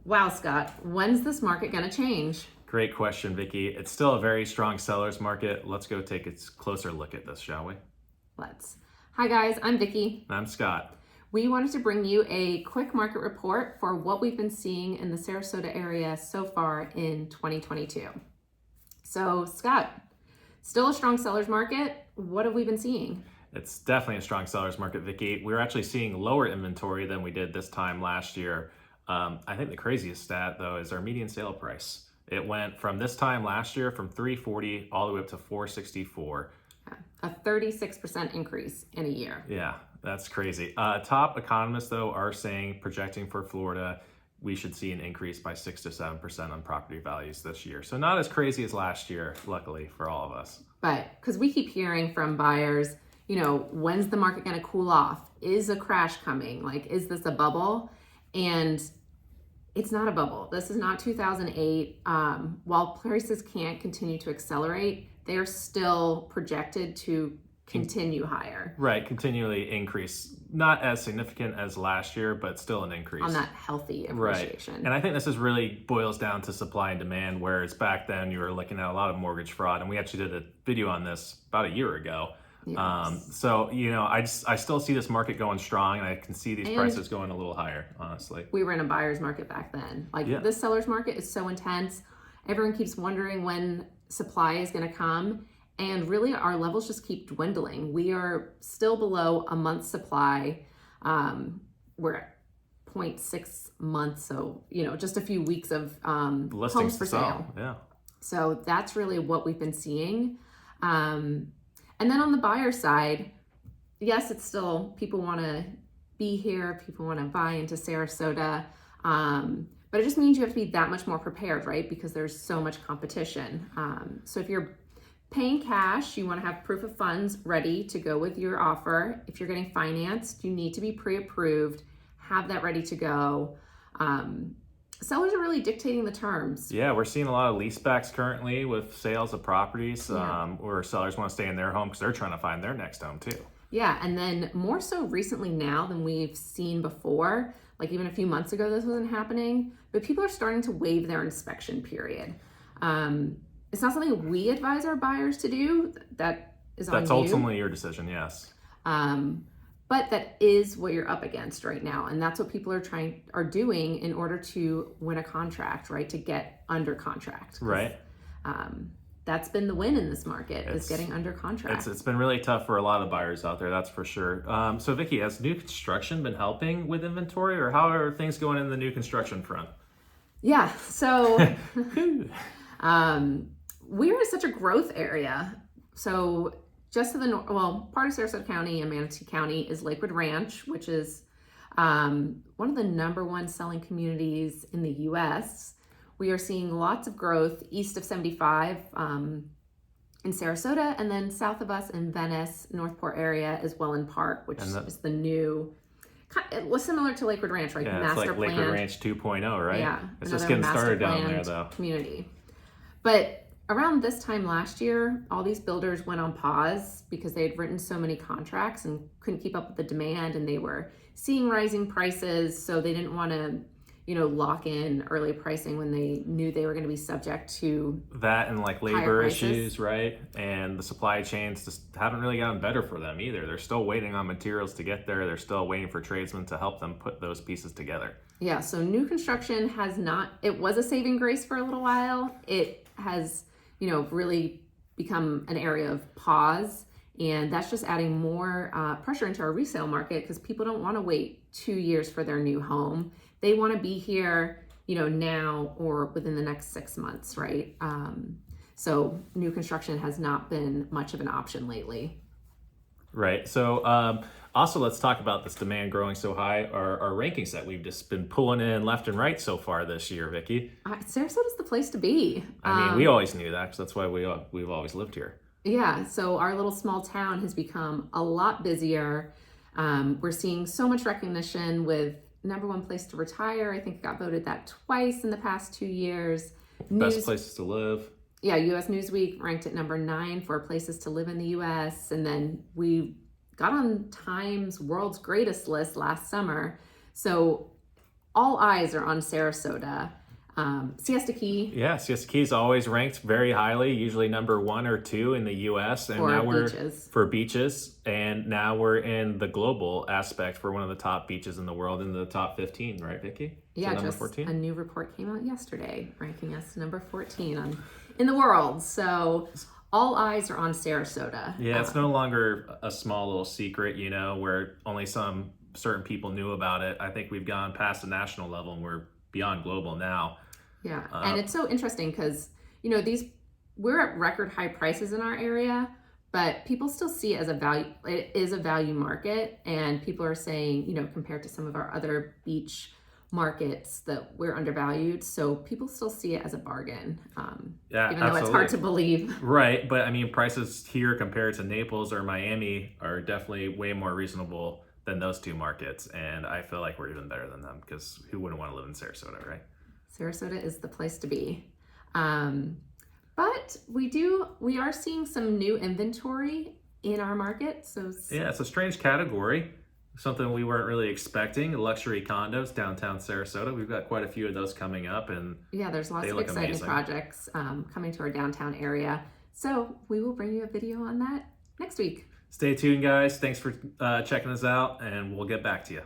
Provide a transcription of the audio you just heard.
Wow, Scott, when's this market going to change? Great question, Vicki. It's still a very strong seller's market. Let's go take a closer look at this, shall we? Let's. Hi guys, I'm Vicki. I'm Scott. We wanted to bring you a quick market report for what we've been seeing in the Sarasota area so far in 2022. So Scott, still a strong seller's market. What have we been seeing? It's definitely a strong seller's market, Vicki. We're actually seeing lower inventory than we did this time last year. I think the craziest stat, though, is our median sale price. It went from this time last year from $340 all the way up to $464. A 36% increase in a year. Yeah, that's crazy. Top economists, though, are saying, projecting for Florida, we should see an increase by 6 to 7% on property values this year. So not as crazy as last year, luckily for all of us. But because we keep hearing from buyers, when's the market going to cool off? Is a crash coming? Like, is this a bubble? And it's not a bubble. This is not 2008. While prices can't continue to accelerate, they are still projected to continue higher. Right, continually increase. Not as significant as last year, but still an increase. On that healthy appreciation. Right. And I think this is really boils down to supply and demand, whereas back then you were looking at a lot of mortgage fraud. And we actually did a video on this about a year ago. Yes. So, I still see this market going strong, and I can see these prices going a little higher, honestly. We were in a buyer's market back then. This seller's market is so intense. Everyone keeps wondering when supply is going to come. And really, our levels just keep dwindling. We are still below a month's supply. We're at 0.6 months. So, just a few weeks of homes for sale. Yeah. So that's really what we've been seeing. And then on the buyer side, yes, it's still people want to be here. People want to buy into Sarasota. But it just means you have to be that much more prepared, right? Because there's so much competition. So if you're paying cash, you want to have proof of funds ready to go with your offer. If you're getting financed, you need to be pre-approved, have that ready to go. Sellers are really dictating the terms. Yeah, we're seeing a lot of leasebacks currently with sales of properties where sellers want to stay in their home because they're trying to find their next home too. Yeah, and then more so recently now than we've seen before. Like even a few months ago, this wasn't happening, but people are starting to waive their inspection period. It's not something we advise our buyers to do. That's ultimately your decision, yes. But that is what you're up against right now. And that's what people are doing in order to win a contract, right? To get under contract. Right. That's been the win in this market, is getting under contract. It's been really tough for a lot of buyers out there, that's for sure. So Vicki, has new construction been helping with inventory, or how are things going in the new construction front? Yeah, so we're in such a growth area. So just to the north, part of Sarasota County and Manatee County is Lakewood Ranch, which is one of the #1 selling communities in the U.S. We are seeing lots of growth east of 75 in Sarasota, and then south of us in Venice, Northport area, as well in Park, which is the new, it was similar to Lakewood Ranch, right? Yeah, it's like Lakewood Ranch 2.0, right? Yeah. It's just getting started down there, though. Community. But around this time last year, all these builders went on pause because they had written so many contracts and couldn't keep up with the demand, and they were seeing rising prices, so they didn't want to lock in early pricing when they knew they were going to be subject to that and like labor issues, right? And the supply chains just haven't really gotten better for them either. They're still waiting on materials to get there. They're still waiting for tradesmen to help them put those pieces together. Yeah, so new construction it was a saving grace for a little while. It has, really become an area of pause. And that's just adding more pressure into our resale market because people don't want to wait 2 years for their new home. They want to be here, now or within the next 6 months, right? So new construction has not been much of an option lately. Right. So also let's talk about this demand growing so high, our rankings that we've just been pulling in left and right so far this year, Vicki. Sarasota's the place to be. I mean, we always knew that because that's why we've always lived here. Yeah, so our little small town has become a lot busier. We're seeing so much recognition with #1 place to retire. I think it got voted that twice in the past 2 years. Best places to live. Yeah, US Newsweek ranked at #9 for places to live in the US. And then we got on Time's World's Greatest list last summer. So all eyes are on Sarasota. Siesta Key Yeah, Siesta Key is always ranked very highly, usually number 1 or 2 in the U.S. And for now we're beaches. for beaches, and now we're in the global aspect for one of the top beaches in the world, in the top 15, right, Vicki? Yeah, number just 14? a new report came out yesterday, ranking us number 14 in the world. So all eyes are on Sarasota. Yeah, it's no longer a small little secret, you know, where only some certain people knew about it. I think we've gone past the national level and we're beyond global now. Yeah, and it's so interesting because, you know, we're at record high prices in our area, but people still see it as a value. It is a value market, and people are saying, you know, compared to some of our other beach markets, that we're undervalued. So people still see it as a bargain, Yeah, even though it's hard to believe. Right, but I mean, prices here compared to Naples or Miami are definitely way more reasonable than those two markets, and I feel like we're even better than them, because who wouldn't want to live in Sarasota, right? Sarasota is the place to be. But we are seeing some new inventory in our market. So yeah, it's a strange category, something we weren't really expecting. Luxury condos downtown Sarasota. We've got quite a few of those coming up, and yeah, there's lots of exciting amazing projects coming to our downtown area. So we will bring you a video on that next week. Stay tuned, guys. Thanks for checking us out, and we'll get back to you.